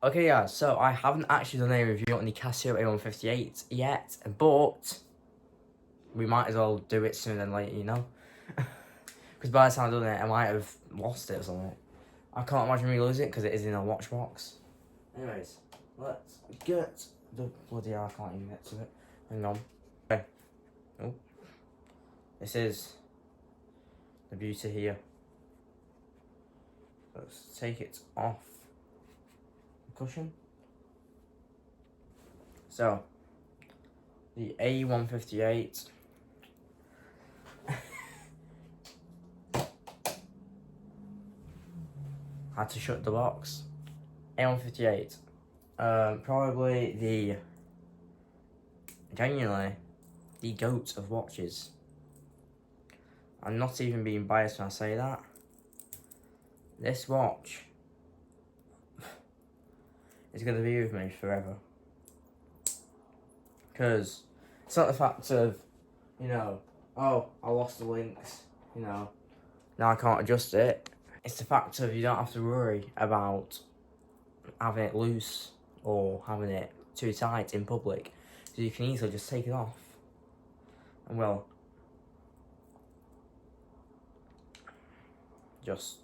Okay, yeah, so I haven't actually done a review on the Casio A158 yet, but we might as well do it sooner than later, you know? Because by the time I've done it, I might have lost it or something. I can't imagine me losing it because it is in a watch box. Anyways, let's get the bloody hell, I can't even get to it. Hang on. Okay. Oh. This is the beauty here. Let's take it off the cushion. So, the A158. Had to shut the box. A158. Probably genuinely, the GOAT of watches. I'm not even being biased when I say that. This watch is going to be with me forever. Because it's not the fact of, oh, I lost the links, now I can't adjust it. It's the fact of you don't have to worry about having it loose or having it too tight in public. So you can easily just take it off. And well, just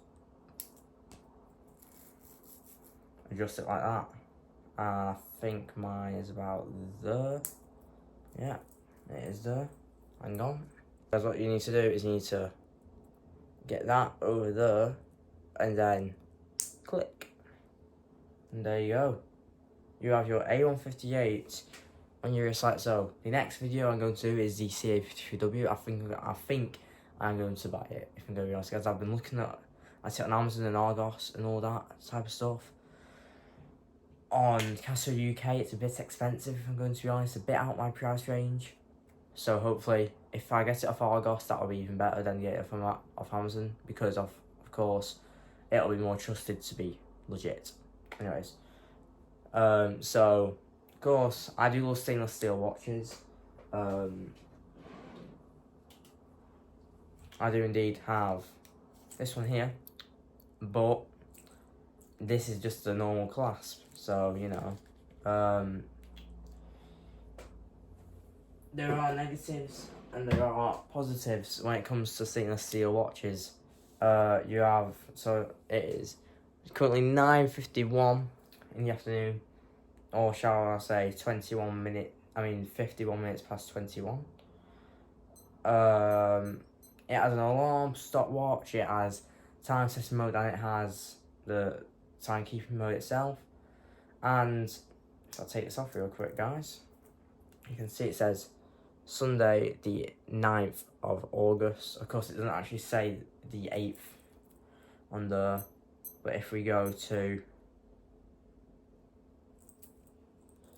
adjust it like that. And I think mine is about there. Yeah, it is there. Hang on. That's what you need to do, is you need to get that over there and then click. And there you go. You have your A158 on your wrist like so. The next video I'm going to do is the Casio F-91W. I think I'm going to buy it, if I'm going to be honest, guys. I've been looking at it on Amazon and Argos and all that type of stuff. On Casio UK, it's a bit expensive, if I'm going to be honest, a bit out my price range. So hopefully, if I get it off Argos, that'll be even better than get it from off Amazon, because of course, it'll be more trusted to be legit. Anyways, so of course, I do love stainless steel watches. I do indeed have this one here, but this is just a normal clasp. So there are negatives and there are positives when it comes to stainless steel watches. You have, so it is currently 9:51 in the afternoon, or shall I say 51 minutes past 21. It has an alarm, stopwatch, it has time setting mode, and it has the timekeeping mode itself. And I'll take this off real quick, guys. You can see it says Sunday the 9th of August. Of course, it doesn't actually say the 8th on there, but if we go to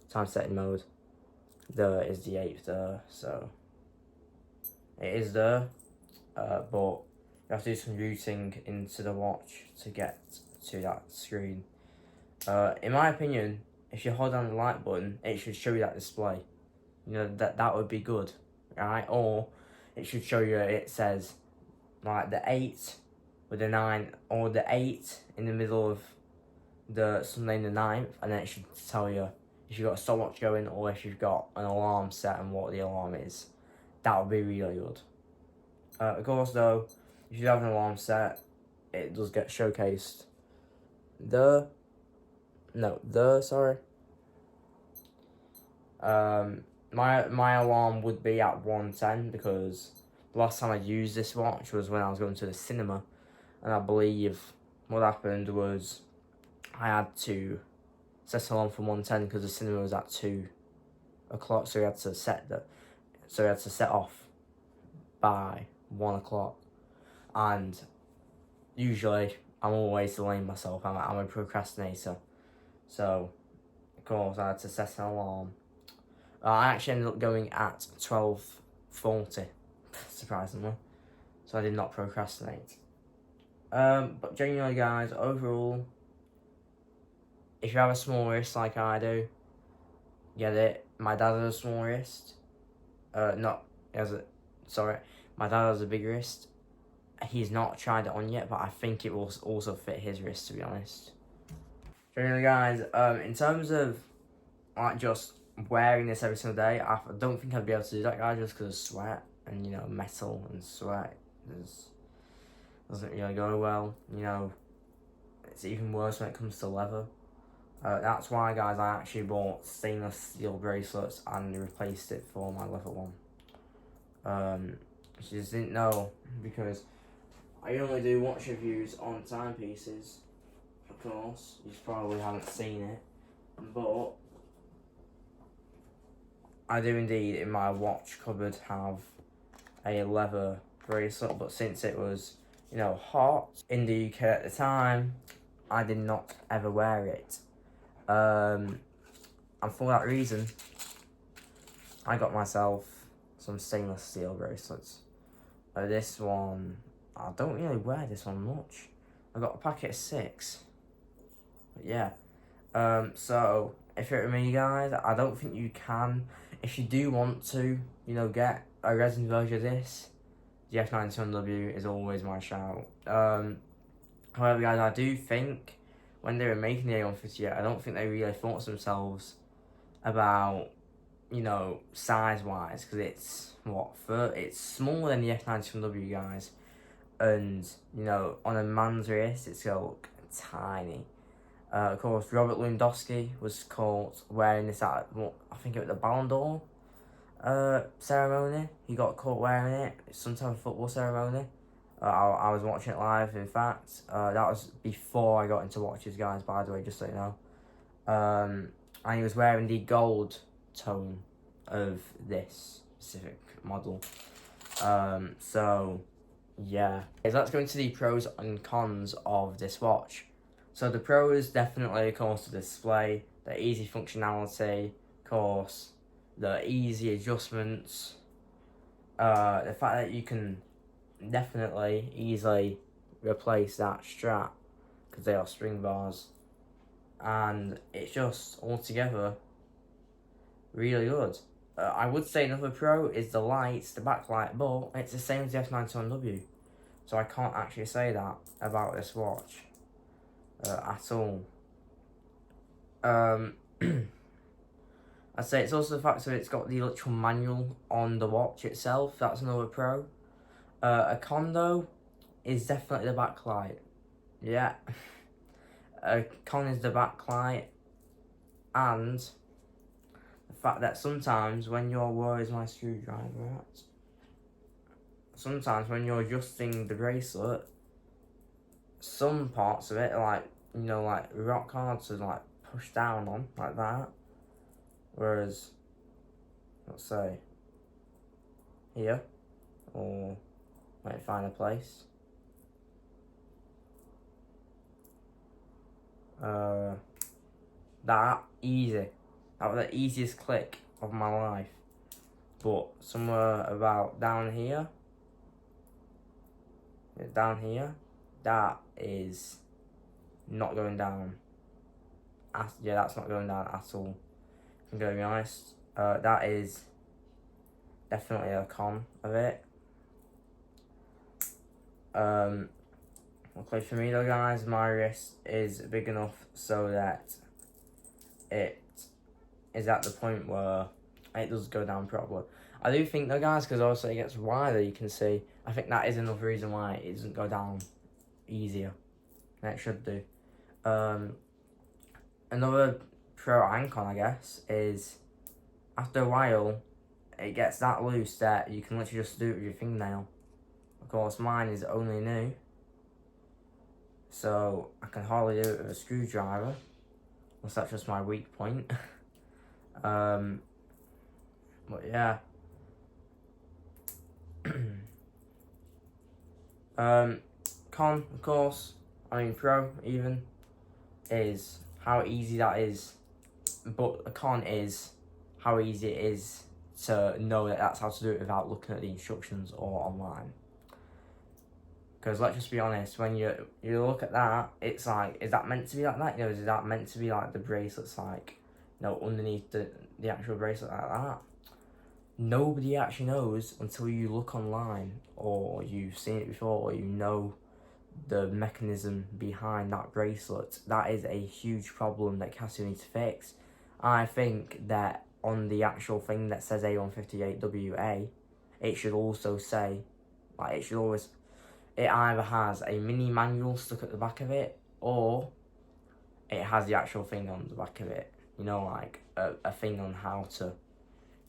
time setting mode, there is the 8th there, so it is there, but you have to do some routing into the watch to get to that screen. In my opinion, if you hold down the light button, it should show you that display. That would be good, right? Or it should show you, it says like the 8 with the 9, or the 8 in the middle of the Sunday the 9th, and then it should tell you if you've got a stopwatch going or if you've got an alarm set and what the alarm is. That would be really good. Of course though, if you have an alarm set, it does get showcased there. Sorry. My alarm would be at 1:10 because the last time I used this watch was when I was going to the cinema, and I believe what happened was I had to set an alarm for 1:10 because the cinema was at 2 o'clock, so we had to set off by 1 o'clock. And usually I'm always delaying myself. I'm a procrastinator, so of course I had to set an alarm. I actually ended up going at 12:40, surprisingly, so I did not procrastinate. But genuinely, guys, overall, if you have a small wrist like I do, get it. My dad has a small wrist. My dad has a big wrist. He's not tried it on yet, but I think it will also fit his wrist, to be honest. So anyway, guys, in terms of like just wearing this every single day, I don't think I'd be able to do that, guys, just because of sweat and, you know, metal and sweat doesn't really go well. You know, it's even worse when it comes to leather. That's why, guys, I actually bought stainless steel bracelets and replaced it for my leather one. She just didn't know, because I only do watch reviews on timepieces, of course. You probably haven't seen it, but I do indeed in my watch cupboard have a leather bracelet, but since it was, you know, hot in the UK at the time, I did not ever wear it. And for that reason, I got myself some stainless steel bracelets. This one, I don't really wear this one much. I got a packet of 6. But yeah. So if you're with me, guys, I don't think you can. If you do want to, you know, get a resin version of this, the F-91W is always my shout. However, guys, I do think when they were making the A158, I don't think they really thought to themselves about, you know, size-wise, because it's, it's smaller than the F-91W, guys, and, you know, on a man's wrist, it's gonna look tiny. Of course, Robert Lewandowski was caught wearing this at, I think it was the Ballon d'Or ceremony. He got caught wearing it, some type of football ceremony. I was watching it live, in fact. That was before I got into watches, guys, by the way, just so you know. And he was wearing the gold tone of this specific model. So, yeah. Okay, so let's go into the pros and cons of this watch. So the pros, definitely, of course, the display, the easy functionality, of course, the easy adjustments, the fact that you can definitely easily replace that strap because they are spring bars, and it's just altogether really good. I would say another pro is the lights, the backlight, but it's the same as the F-91W, so I can't actually say that about this watch at all. I'd say it's also the fact that it's got the electrical manual on the watch itself. That's another pro. A con though is definitely the backlight. Yeah. A con is the backlight, and the fact that sometimes when you're, where is my screwdriver at? Sometimes when you're adjusting the bracelet, some parts of it are like, you know, like rock hard to like push down on, like that. Whereas, let's say, here, or might find a place. That easy. That was the easiest click of my life. But somewhere about down here, that is not going down. Yeah, that's not going down at all. I'm going to be honest. That is definitely a con of it. Luckily for me though, guys, my wrist is big enough so that it is at the point where it does go down properly. I do think though, guys, because also it gets wider, you can see, I think that is another reason why it doesn't go down easier than it should do. Another pro and con, I guess, is after a while it gets that loose that you can literally just do it with your fingernail. Of course, mine is only new, so I can hardly do it with a screwdriver, unless that's just my weak point. But yeah. Con, of course, I mean pro even, is how easy that is. But a con is how easy it is to know that that's how to do it without looking at the instructions or online. Because let's just be honest, when you look at that, it's like, is that meant to be like that? You know, is that meant to be like the bracelet's like, you know, underneath the actual bracelet like that? Nobody actually knows until you look online, or you've seen it before, or you know the mechanism behind that bracelet. That is a huge problem that Casio needs to fix. I think that on the actual thing that says A158WA, it should also say, like, it either has a mini manual stuck at the back of it, or it has the actual thing on the back of it. You know, like a thing on how to,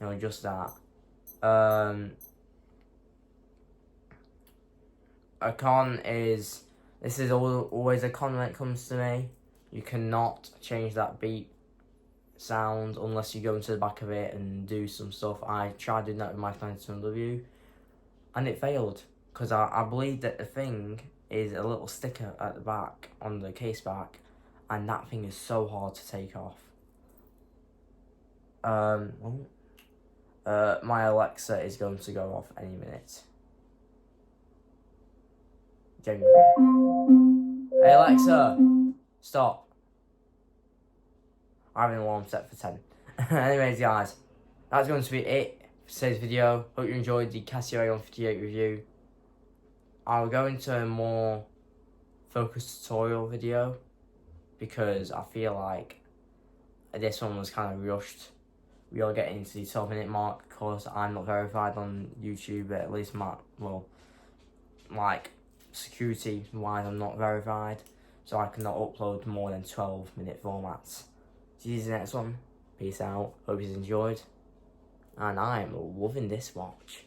you know, just that. A con is, this is always a con when it comes to me. You cannot change that beep sound unless you go into the back of it and do some stuff. I tried doing that with my F-91W and it failed because I believe that the thing is a little sticker at the back on the case back, and that thing is so hard to take off. My Alexa is going to go off any minute. Genuinely. Hey Alexa, stop. I have an alarm set for 10. Anyways guys, that's going to be it for today's video. Hope you enjoyed the Casio A158 review. I'll go into a more focused tutorial video because I feel like this one was kind of rushed. We are getting into the 12-minute mark. Of course, I'm not verified on YouTube, at least like security wise, I'm not verified, so I cannot upload more than 12-minute formats. See you in the next one. Peace out. Hope you enjoyed, and I am loving this watch.